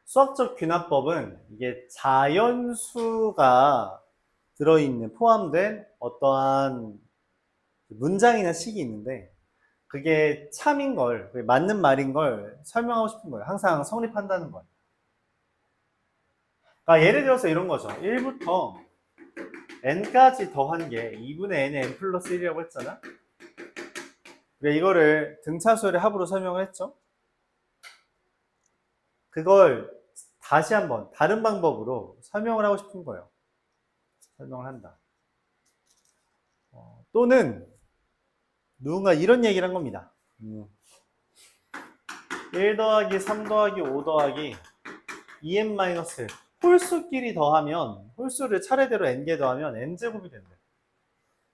수학적 귀납법은 이게 자연수가 들어있는, 포함된 어떠한 문장이나 식이 있는데, 그게 참인 걸, 그게 맞는 말인 걸 설명하고 싶은 거예요. 항상 성립한다는 거예요. 그러니까 예를 들어서 이런 거죠. 1부터 n까지 더한 게 2분의 n의 n 플러스 1이라고 했잖아. 그래, 이거를 등차수열의 합으로 설명을 했죠. 그걸 다시 한번 다른 방법으로 설명을 하고 싶은 거예요. 설명을 한다. 또는 누군가 이런 얘기를 한 겁니다. 1 더하기 3 더하기 5 더하기 2n 마이너스 홀수끼리 더하면, 홀수를 차례대로 n개 더하면 n제곱이 된대.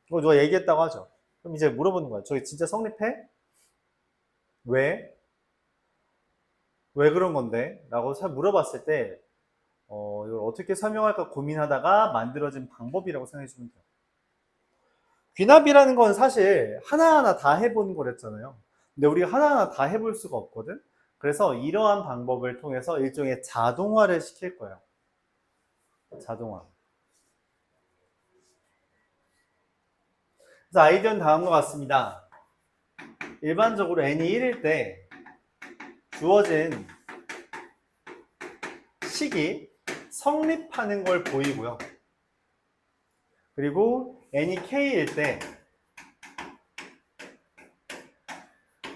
이거 누가 얘기했다고 하죠. 그럼 이제 물어보는 거야. 저게 진짜 성립해? 왜? 왜 그런 건데? 라고 물어봤을 때 이걸 어떻게 설명할까 고민하다가 만들어진 방법이라고 생각해 주면 돼요. 귀납이라는 건 사실 하나하나 다 해보는 거랬잖아요. 근데 우리가 하나하나 다 해볼 수가 없거든. 그래서 이러한 방법을 통해서 일종의 자동화를 시킬 거예요. 자동화. 그래서 아이디어는 다음과 같습니다. 일반적으로 n이 1일 때 주어진 식이 성립하는 걸 보이고요. 그리고 n이 k일 때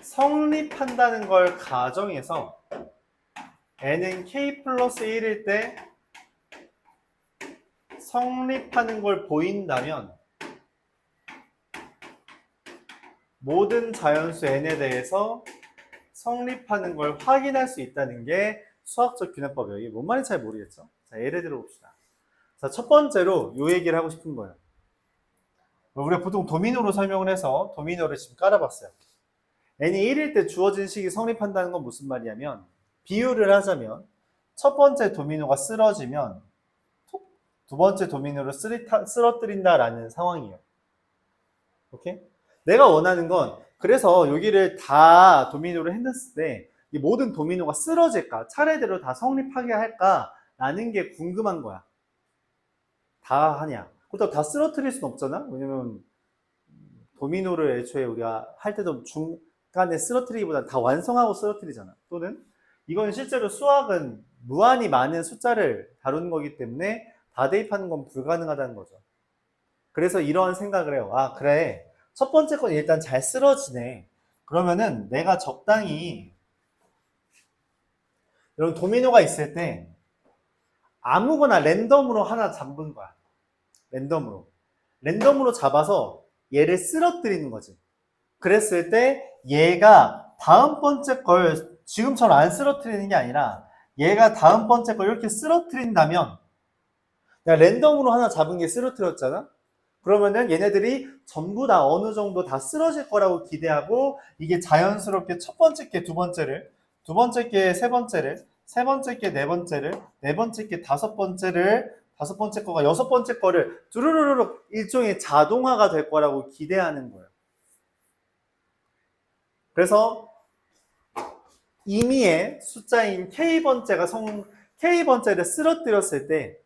성립한다는 걸 가정해서 n은 k 플러스 1일 때 성립하는 걸 보인다면 모든 자연수 n에 대해서 성립하는 걸 확인할 수 있다는 게 수학적 귀납법이에요. 이게 뭔 말인지 잘 모르겠죠? 자, 예를 들어 봅시다. 자, 첫 번째로 요 얘기를 하고 싶은 거예요. 우리가 보통 도미노로 설명을 해서 도미노를 지금 깔아봤어요. n이 1일 때 주어진 식이 성립한다는 건 무슨 말이냐면, 비유를 하자면 첫 번째 도미노가 쓰러지면 두 번째 도미노를 쓰러뜨린다라는 상황이에요. 오케이? 내가 원하는 건, 그래서 여기를 다 도미노를 해놨을 때 이 모든 도미노가 쓰러질까, 차례대로 다 성립하게 할까 라는 게 궁금한 거야. 다 하냐? 그렇다고 다 쓰러뜨릴 순 없잖아. 왜냐면 도미노를 애초에 우리가 할 때도 중간에 쓰러뜨리기보다 다 완성하고 쓰러뜨리잖아. 또는 이건 실제로 수학은 무한히 많은 숫자를 다루는 거기 때문에 다 대입하는 건 불가능하다는 거죠. 그래서 이런 생각을 해요. 아, 그래. 첫 번째 건 일단 잘 쓰러지네. 그러면은 내가 적당히 이런 도미노가 있을 때 아무거나 랜덤으로 하나 잡은 거야. 랜덤으로. 랜덤으로 잡아서 얘를 쓰러뜨리는 거지. 그랬을 때 얘가 다음 번째 걸 지금처럼 안 쓰러뜨리는 게 아니라 얘가 다음 번째 걸 이렇게 쓰러뜨린다면, 내가 랜덤으로 하나 잡은 게 쓰러뜨렸잖아? 그러면은 얘네들이 전부 다 어느 정도 다 쓰러질 거라고 기대하고, 이게 자연스럽게 첫 번째 게 두 번째를, 두 번째 게 세 번째를, 세 번째 게 네 번째를, 네 번째 게 다섯 번째를, 다섯 번째 거가 여섯 번째 거를 두루루루 일종의 자동화가 될 거라고 기대하는 거예요. 그래서 임의의 숫자인 K번째를 쓰러뜨렸을 때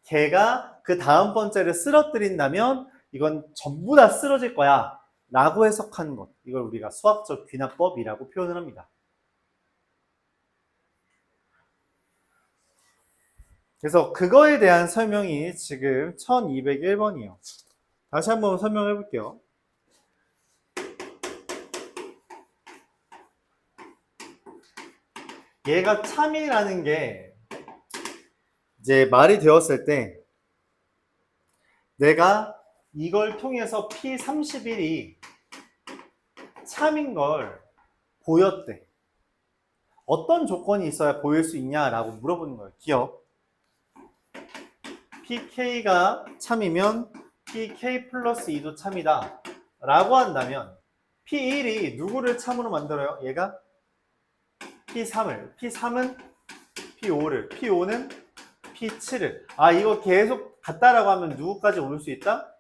걔가 그 다음 번째를 쓰러뜨린다면 이건 전부 다 쓰러질 거야 라고 해석하는 것, 이걸 우리가 수학적 귀납법이라고 표현을 합니다. 그래서 그거에 대한 설명이 지금 1201번이에요. 다시 한번 설명해 볼게요. 얘가 참이라는 게 이제 말이 되었을 때 내가 이걸 통해서 P31이 참인 걸 보였대. 어떤 조건이 있어야 보일 수 있냐라고 물어보는 거예요. 기억. PK가 참이면 PK 플러스 2도 참이다 라고 한다면 P1이 누구를 참으로 만들어요? 얘가 P3을, P3은 P5를, P5는 P7을. 아, 이거 계속 같다라고 하면 누구까지 올 수 있다?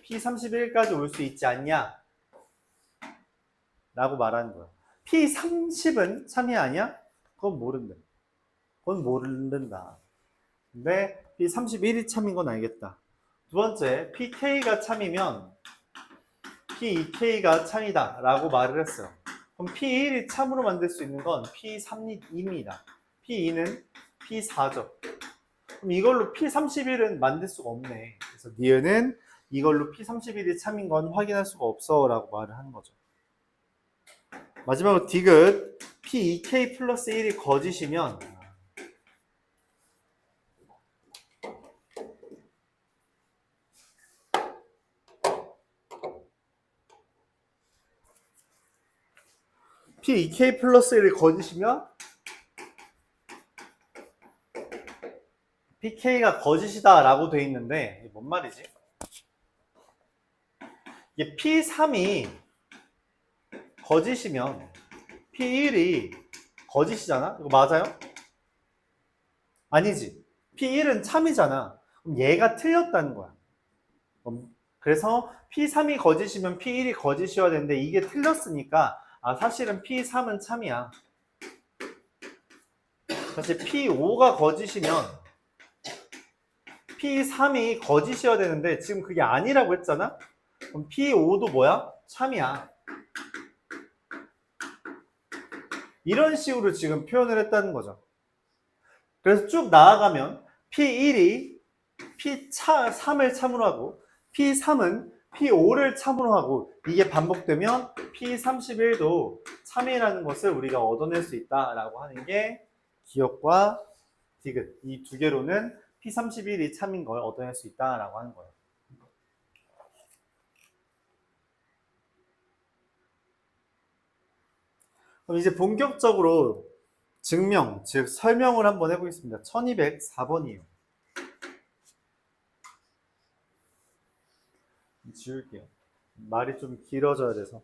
P31까지 올 수 있지 않냐? 라고 말하는 거예요. P30은 참이 아니야? 그건 모른대. 그건 모른다. 근데 P31이 참인 건 알겠다. 두 번째, PK가 참이면 P2K가 참이다 라고 말을 했어요. 그럼 P1이 참으로 만들 수 있는 건 P3입니다. P2는 P4죠. 그럼 이걸로 P31은 만들 수가 없네. 그래서 니은은 이걸로 P31이 참인 건 확인할 수가 없어 라고 말을 하는 거죠. 마지막으로 디귿 P2K 플러스 1이 거짓이면 P2K 플러스 1이 거짓이면 PK가 거짓이다 라고 돼 있는데 이게 뭔 말이지? 이게 P3이 거짓이면 P1이 거짓이잖아? 이거 맞아요? 아니지. P1은 참이잖아. 그럼 얘가 틀렸다는 거야. 그래서 P3이 거짓이면 P1이 거짓이어야 되는데 이게 틀렸으니까 사실은 P3은 참이야. 사실 P5가 거짓이면 P3이 거짓이어야 되는데 지금 그게 아니라고 했잖아? 그럼 P5도 뭐야? 참이야. 이런 식으로 지금 표현을 했다는 거죠. 그래서 쭉 나아가면 P1이 P3을 참으로 하고 P3은 P5를 참으로 하고 이게 반복되면 P31도 참이라는 것을 우리가 얻어낼 수 있다라고 하는 게 기억과 디귿 이 두 개로는 P31이 참인 걸 얻어낼 수 있다라고 하는 거예요. 그럼 이제 본격적으로 증명, 즉 설명을 한번 해보겠습니다. 1204번이에요. 지울게요. 말이 좀 길어져야 돼서.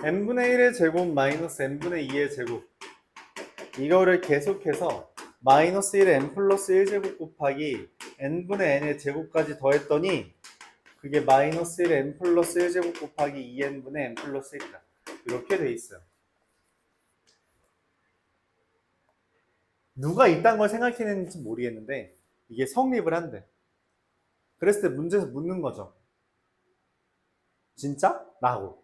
n분의 1의 제곱 마이너스 n분의 2의 제곱 이거를 계속해서 마이너스 1의 n 플러스 1제곱 곱하기 n분의 n의 제곱까지 더했더니 그게 마이너스 1의 n 플러스 1제곱 곱하기 2n분의 n 플러스 1이다. 이렇게 돼 있어요. 누가 이딴 걸 생각해냈는지 모르겠는데 이게 성립을 한대. 그랬을 때 문제에서 묻는 거죠. 진짜? 라고.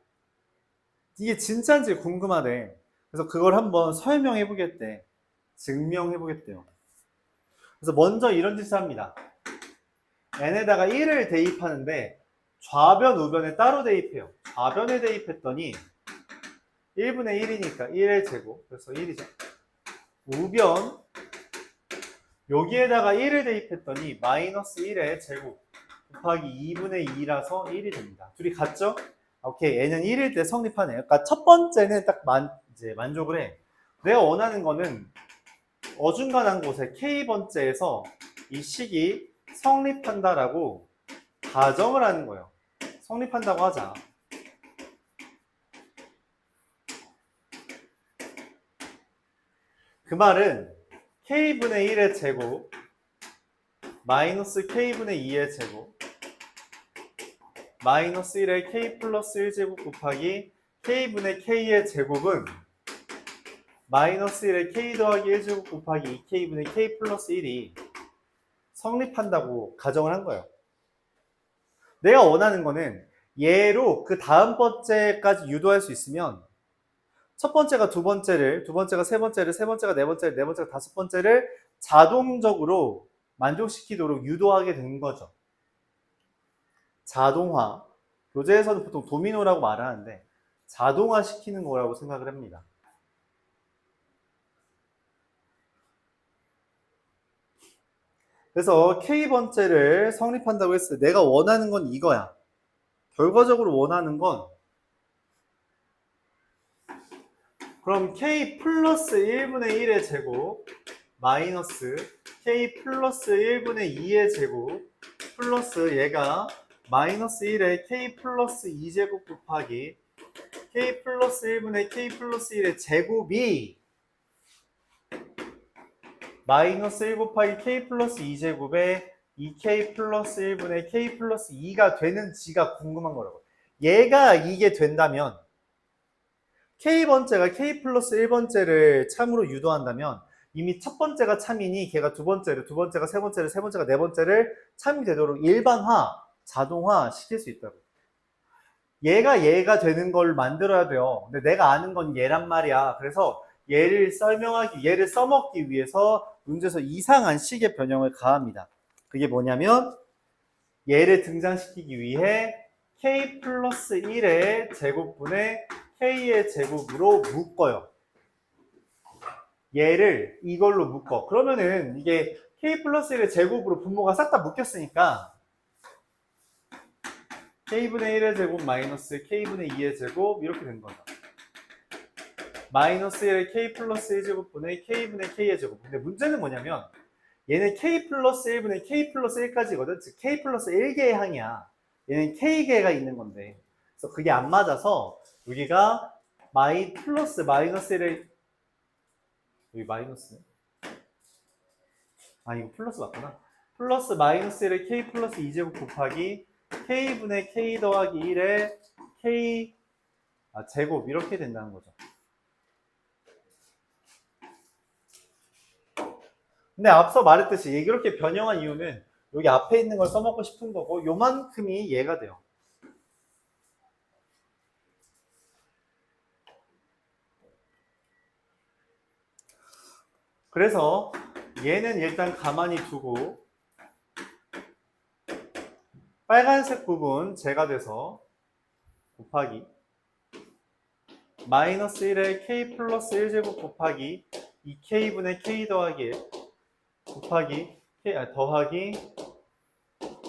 이게 진짜인지 궁금하대. 그래서 그걸 한번 설명해 보겠대. 증명해 보겠대요. 그래서 먼저 이런 짓을 합니다. n에다가 1을 대입하는데 좌변, 우변에 따로 대입해요. 좌변에 대입했더니 1분의 1이니까 1의 제곱, 그래서 1이죠. 우변, 여기에다가 1을 대입했더니 마이너스 1의 제곱 곱하기 2분의 2라서 1이 됩니다. 둘이 같죠? 오케이, n은 1일 때 성립하네요. 그러니까 첫 번째는 딱 이제 만족을 해. 내가 원하는 거는 어중간한 곳에 K번째에서 이 식이 성립한다라고 가정을 하는 거예요. 성립한다고 하자. 그 말은 K분의 1의 제곱 마이너스 K분의 2의 제곱 마이너스 1의 K 플러스 1제곱 곱하기 K분의 K의 제곱은 마이너스 1의 K 더하기 1제곱 곱하기 2K분의 K 플러스 1이 성립한다고 가정을 한 거예요. 내가 원하는 거는 얘로 그 다음 번째까지 유도할 수 있으면 첫 번째가 두 번째를, 두 번째가 세 번째를, 세 번째가 네 번째를, 네 번째가 다섯 번째를 자동적으로 만족시키도록 유도하게 된 거죠. 자동화. 교재에서는 보통 도미노라고 말하는데 자동화 시키는 거라고 생각을 합니다. 그래서 K번째를 성립한다고 했을 때 내가 원하는 건 이거야. 결과적으로 원하는 건 그럼 K 플러스 1분의 1의 제곱 마이너스 K 플러스 1분의 2의 제곱 플러스 얘가 마이너스 1의 K 플러스 2제곱 곱하기 K 플러스 1분의 K 플러스 1의 제곱이 마이너스 1 곱하기 K 플러스 2제곱의 2k 플러스 1분의 k 플러스 2가 되는지가 궁금한 거라고. 얘가 이게 된다면 k번째가 k 플러스 1번째를 참으로 유도한다면 이미 첫 번째가 참이니 걔가 두 번째를, 두 번째가 세 번째를, 세 번째가 네 번째를 참이 되도록 일반화, 자동화 시킬 수 있다고. 얘가 되는 걸 만들어야 돼요. 근데 내가 아는 건 얘란 말이야. 그래서 얘를 써먹기 위해서 문제에서 이상한 식의 변형을 가합니다. 그게 뭐냐면 얘를 등장시키기 위해 k 플러스 1의 제곱분의 k의 제곱으로 묶어요. 얘를 이걸로 묶어. 그러면은 이게 k 플러스 1의 제곱으로 분모가 싹 다 묶였으니까 k분의 1의 제곱 마이너스 k분의 2의 제곱 이렇게 된 거죠. 마이너스 1의 k 플러스 1제곱분의 k분의 k의 제곱. 근데 문제는 뭐냐면 얘는 k 플러스 1분의 k 플러스 1까지거든. 즉 k 플러스 1개의 항이야. 얘는 k개가 있는 건데. 그래서 그게 안 맞아서 여기가 플러스 마이너스 1의 여기 마이너스 이거 플러스 맞구나. 플러스 마이너스 1의 k 플러스 2제곱 곱하기 k분의 k 더하기 1의 k 제곱 이렇게 된다는 거죠. 근데 앞서 말했듯이 이렇게 변형한 이유는 여기 앞에 있는 걸 써먹고 싶은 거고 요만큼이 얘가 돼요. 그래서 얘는 일단 가만히 두고 빨간색 부분 제가 돼서 곱하기 마이너스 1의 k 플러스 1제곱 곱하기 2k분의 k 더하기 1 곱하기 더하기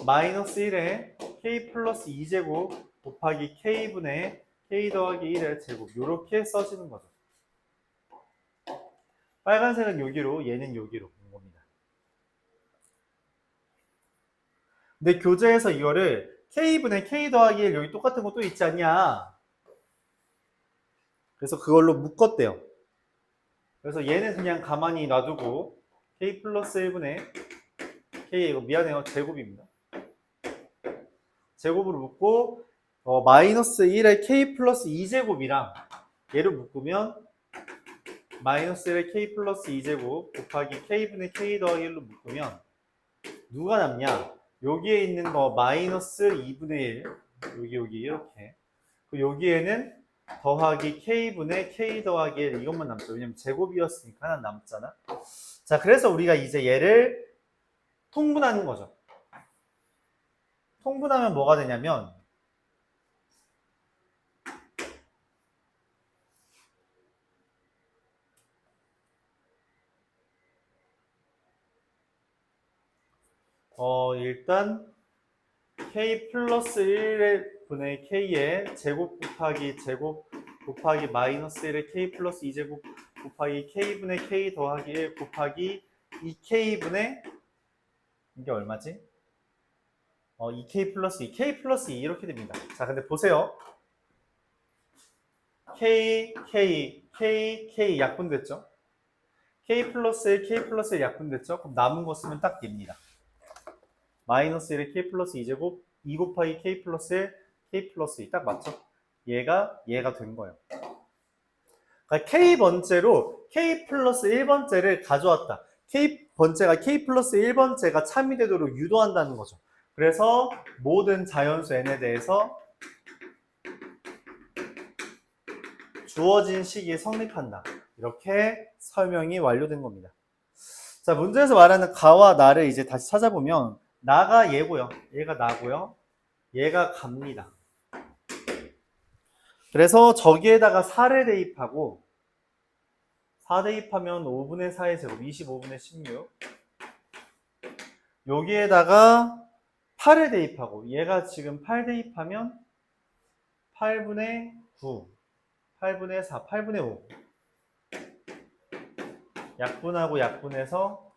마이너스 1의 k 플러스 2제곱 곱하기 k분의 k 더하기 1의 제곱 이렇게 써지는 거죠. 빨간색은 여기로 얘는 여기로 온 겁니다. 근데 교재에서 이거를 k분의 k 더하기 1 여기 똑같은 거 또 있지 않냐. 그래서 그걸로 묶었대요. 그래서 얘는 그냥 가만히 놔두고 k 플러스 1분의 k 이거 미안해요. 제곱입니다. 제곱으로 묶고 마이너스 1의 k 플러스 2제곱이랑 얘를 묶으면 마이너스 1의 k 플러스 2제곱 곱하기 k분의 k 더하기 1로 묶으면 누가 남냐? 여기에 있는 거 마이너스 2분의 1 여기 이렇게 그리고 여기에는 더하기 k분의 k 더하기 1 이것만 남죠. 왜냐면 제곱이었으니까 하나 남잖아. 자, 그래서 우리가 이제 얘를 통분하는 거죠. 통분하면 뭐가 되냐면 일단 k 플러스 1의 분의 k의 제곱 곱하기 마이너스 1의 k 플러스 2제곱 곱하기 k분의 k 더하기 1 곱하기 2k분의 이게 얼마지? 2k 플러스 2, k 플러스 2 이렇게 됩니다. 자, 근데 보세요. k 약분됐죠? k 플러스 1, k 플러스 1 약분됐죠? 그럼 남은 거 쓰면 딱 됩니다. 마이너스 1의 k 플러스 2제곱 2 곱하기 k 플러스 1, k 플러스 2 딱 맞죠? 얘가 된 거예요. 그러니까 k번째로 k 플러스 1번째를 가져왔다. k번째가 k 플러스 1번째가 참이 되도록 유도한다는 거죠. 그래서 모든 자연수 n에 대해서 주어진 식이 성립한다. 이렇게 설명이 완료된 겁니다. 자, 문제에서 말하는 가와 나를 이제 다시 찾아보면 나가 얘고요. 얘가 나고요. 얘가 갑니다. 그래서 저기에다가 4를 대입하고 4 대입하면 5분의 4의 제곱 25분의 16 여기에다가 8을 대입하고 얘가 지금 8 대입하면 8분의 9 8분의 4 8분의 5 약분하고 약분해서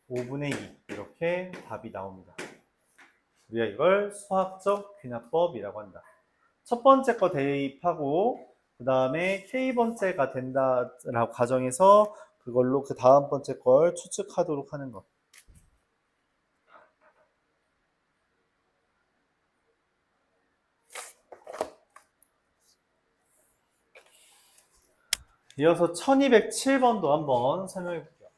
5분의 2 이렇게 답이 나옵니다. 우리가 이걸 수학적 귀납법이라고 한다. 첫 번째 거 대입하고 그 다음에 K번째가 된다라고 가정해서 그걸로 그 다음 번째 걸 추측하도록 하는 것. 이어서 1207번도 한번 설명해 볼게요.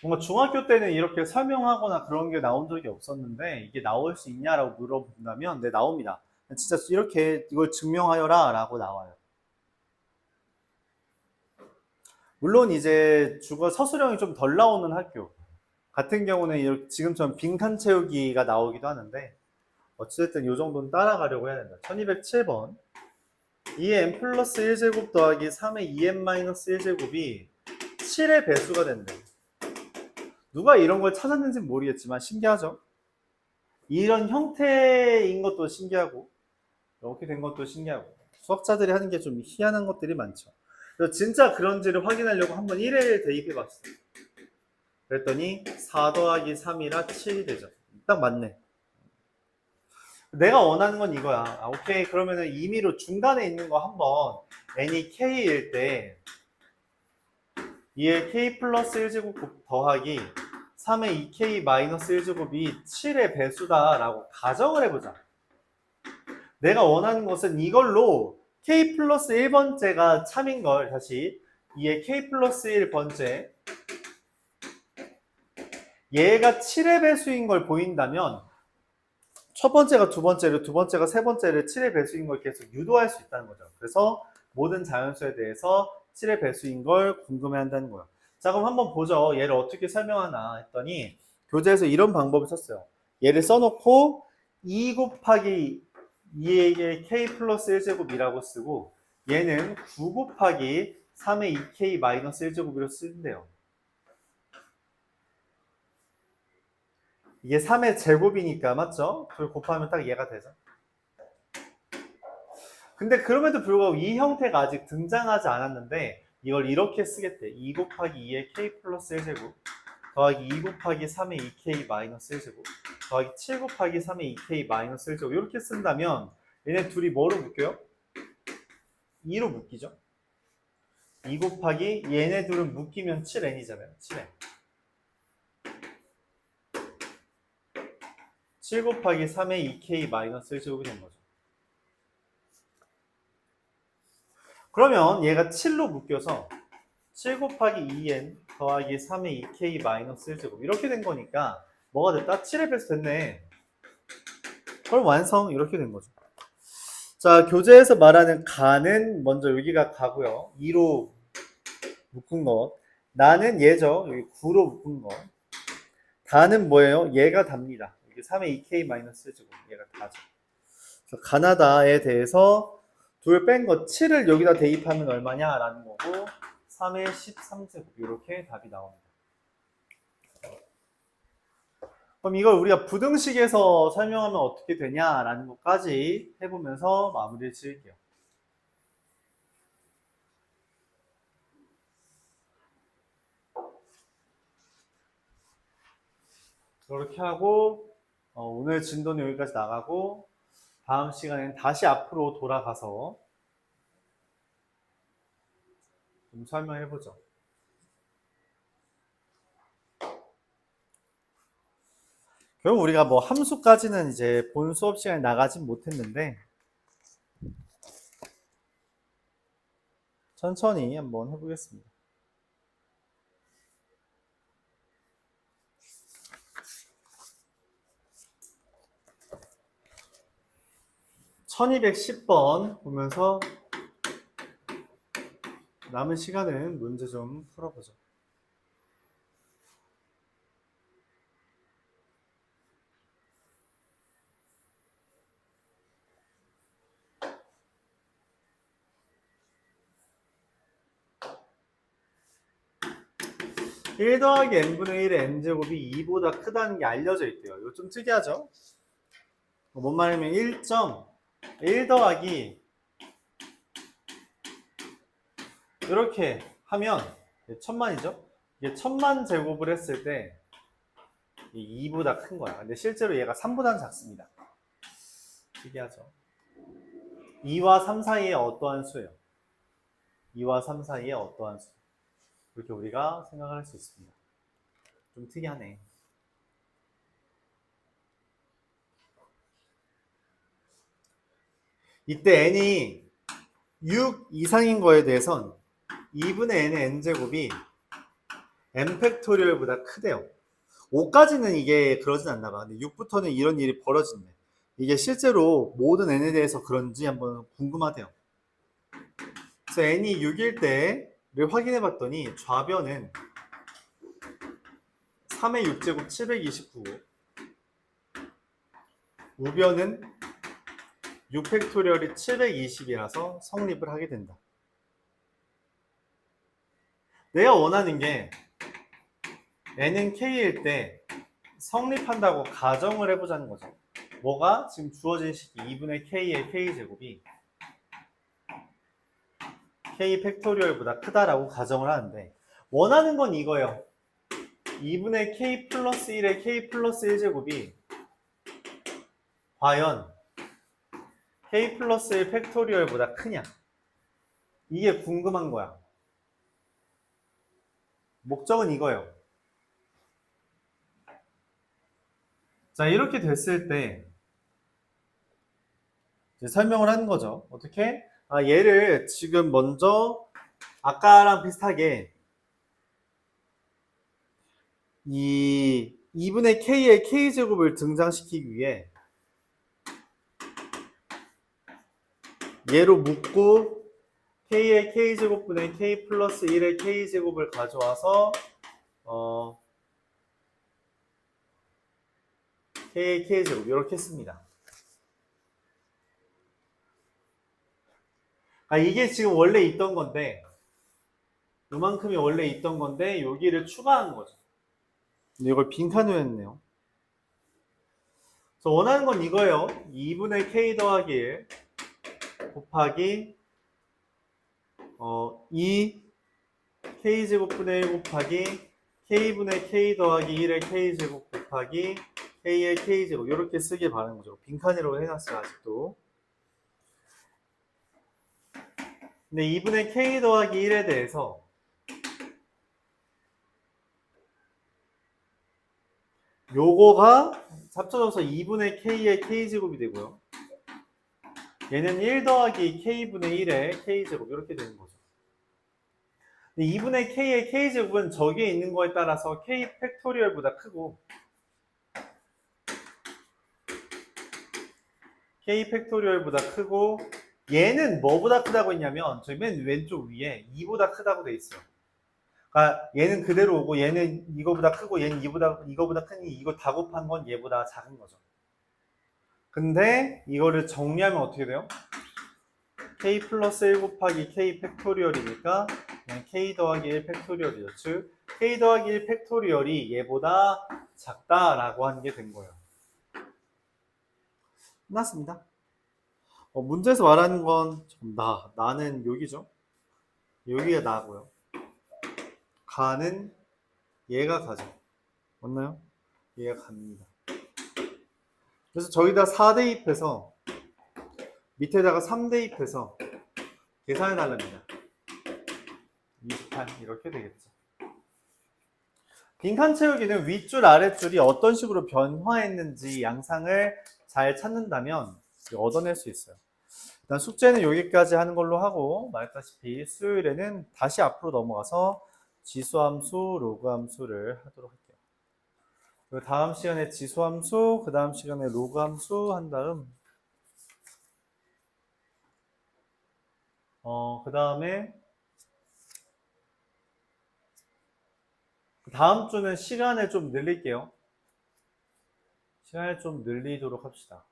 뭔가 중학교 때는 이렇게 설명하거나 그런 게 나온 적이 없었는데 이게 나올 수 있냐라고 물어본다면 네, 나옵니다. 진짜 이렇게 이걸 증명하여라 라고 나와요. 물론 이제 주거 서술형이 좀 덜 나오는 학교 같은 경우는 이렇게 지금처럼 빈칸 채우기가 나오기도 하는데 어쨌든 이 정도는 따라가려고 해야 된다. 1207번 2n 플러스 1제곱 더하기 3의 2n 마이너스 1제곱이 7의 배수가 된대. 누가 이런 걸 찾았는지 모르겠지만 신기하죠? 이런 형태인 것도 신기하고 이렇게 된 것도 신기하고 수학자들이 하는 게 좀 희한한 것들이 많죠. 그래서 진짜 그런지를 확인하려고 한번 1에 대입해 봤어요. 그랬더니 4 더하기 3이라 7이 되죠. 딱 맞네. 내가 원하는 건 이거야. 오케이. 그러면은 임의로 중간에 있는 거 한번 n이 k일 때 2의 k 플러스 1제곱 더하기 3의 2k 마이너스 1제곱이 7의 배수다라고 가정을 해보자. 내가 원하는 것은 이걸로 k 플러스 1번째가 참인 걸 다시 2의 k 플러스 1번째 얘가 7의 배수인 걸 보인다면 첫 번째가 두 번째를, 두 번째가 세 번째를 7의 배수인 걸 계속 유도할 수 있다는 거죠. 그래서 모든 자연수에 대해서 7의 배수인 걸 궁금해한다는 거예요. 자, 그럼 한번 보죠. 얘를 어떻게 설명하나 했더니 교재에서 이런 방법을 썼어요. 얘를 써놓고 2 곱하기 2의 k 플러스 1제곱이라고 쓰고 얘는 9 곱하기 3의 2k 마이너스 1제곱으로 쓰는데요. 이게 3의 제곱이니까 맞죠? 둘 곱하면 딱 얘가 되죠. 근데 그럼에도 불구하고 이 형태가 아직 등장하지 않았는데 이걸 이렇게 쓰겠대. 2 곱하기 2의 k 플러스 1제곱 더하기 2 곱하기 3의 2k 마이너스 1제곱 더하기 7 곱하기 3의 2k 마이너스 1제곱 이렇게 쓴다면 얘네 둘이 뭐로 묶여요? 2로 묶이죠. 2 곱하기 얘네 둘은 묶이면 7n이잖아요. 7n 7 곱하기 3의 2k 마이너스 1제곱이 된 거죠. 그러면 얘가 7로 묶여서 7 곱하기 2n 더하기 3의 2k 마이너스 1제곱 이렇게 된 거니까 뭐가 됐다? 7의 배수 됐네. 그럼 완성 이렇게 된 거죠. 자, 교재에서 말하는 가는 먼저 여기가 가고요. 2로 묶은 것. 나는 얘죠. 여기 9로 묶은 것. 다는 뭐예요? 얘가 답니다. 여기 3의 2k 마이너스 1제곱 얘가 다죠. 그래서 가나다에 대해서 둘 뺀 거 7을 여기다 대입하면 얼마냐라는 거고 3의 13제곱 이렇게 답이 나옵니다. 그럼 이걸 우리가 부등식에서 설명하면 어떻게 되냐라는 것까지 해보면서 마무리를 지을게요. 그렇게 하고 오늘 진도는 여기까지 나가고 다음 시간에는 다시 앞으로 돌아가서 좀 설명해보죠. 결국 우리가 뭐 함수까지는 이제 본 수업 시간에 나가진 못했는데 천천히 한번 해보겠습니다. (1210번) 보면서 남은 시간은 문제 좀 풀어보죠. (1 더하기 n분의 1의 n제곱이 2보다 크다는 게 알려져 있대요. 이거 좀 특이하죠? 뭔 말이냐면 1 더하기 이렇게 하면 1000만이죠? 이게 1000만 제곱을 했을 때 2보다 큰 거야. 근데 실제로 얘가 3보다는 작습니다. 특이하죠? 2와 3 사이에 어떠한 수예요? 2와 3 사이에 어떠한 수? 그렇게 우리가 생각할 수 있습니다. 좀 특이하네. 이때 n이 6 이상인 거에 대해선 2분의 n의 n제곱이 n 팩토리얼보다 크대요. 5까지는 이게 그러진 않나 봐. 근데 6부터는 이런 일이 벌어진대. 이게 실제로 모든 n에 대해서 그런지 한번 궁금하대요. 그래서 n이 6일 때를 확인해 봤더니 좌변은 3의 6제곱 729고 우변은 6팩토리얼이 720이라서 성립을 하게 된다. 내가 원하는 게 n은 k일 때 성립한다고 가정을 해보자는 거죠. 뭐가? 지금 주어진 식이 2분의 k의 k제곱이 k 팩토리얼보다 크다라고 가정을 하는데 원하는 건 이거예요. 2분의 k 플러스 1의 k 플러스 1제곱이 과연 k 플러스 1 팩토리얼보다 크냐? 이게 궁금한 거야. 목적은 이거예요. 자, 이렇게 됐을 때 이제 설명을 하는 거죠. 어떻게? 얘를 지금 먼저 아까랑 비슷하게 이 2분의 k의 k제곱을 등장시키기 위해 얘로 묶고 k의 k제곱분의 k 플러스 1의 k제곱을 가져와서 k의 k제곱 이렇게 씁니다. 이게 지금 원래 있던 건데 요만큼이 원래 있던 건데 여기를 추가한 거죠. 근데 이걸 빈칸으로 했네요. 그래서 원하는 건 이거예요. 2분의 k 더하기 1 곱하기 2 k제곱분의 1 곱하기 k분의 k 더하기 1의 k제곱 곱하기 k의 k제곱 이렇게 쓰길 바라는 거죠. 빈칸으로 해놨어요. 아직도. 근데 2분의 k 더하기 1에 대해서 요거가 합쳐져서 2분의 k의 k제곱이 되고요. 얘는 1 더하기 k분의 1의 k제곱 이렇게 되는 거죠. 2분의 k의 k제곱은 저기에 있는 거에 따라서 k 팩토리얼보다 크고 k 팩토리얼보다 크고 얘는 뭐보다 크다고 했냐면 저기 맨 왼쪽 위에 2보다 크다고 돼 있어요. 그러니까 얘는 그대로 오고 얘는 이거보다 크고 얘는 이거보다 크니 이거 다 곱한 건 얘보다 작은 거죠. 근데 이거를 정리하면 어떻게 돼요? k 플러스 1 곱하기 k 팩토리얼이니까 그냥 k 더하기 1 팩토리얼이죠. 즉 k 더하기 1 팩토리얼이 얘보다 작다라고 하는 게 된 거예요. 끝났습니다. 문제에서 말하는 건 나는 여기죠. 여기가 나고요. 가는 얘가 가죠. 맞나요? 얘가 갑니다. 그래서 저기다 4 대입해서 밑에다가 3 대입해서 계산해 달랍니다. 28 이렇게 되겠죠. 빈칸 채우기는 윗줄 아랫줄이 어떤 식으로 변화했는지 양상을 잘 찾는다면 얻어낼 수 있어요. 일단 숙제는 여기까지 하는 걸로 하고 말했다시피 수요일에는 다시 앞으로 넘어가서 지수함수, 로그함수를 하도록 할게요. 그리고 다음 시간에 지수함수, 그 다음 시간에 로그함수 한 다음 그 다음에 다음 주는 시간을 좀 늘릴게요. 시간을 좀 늘리도록 합시다.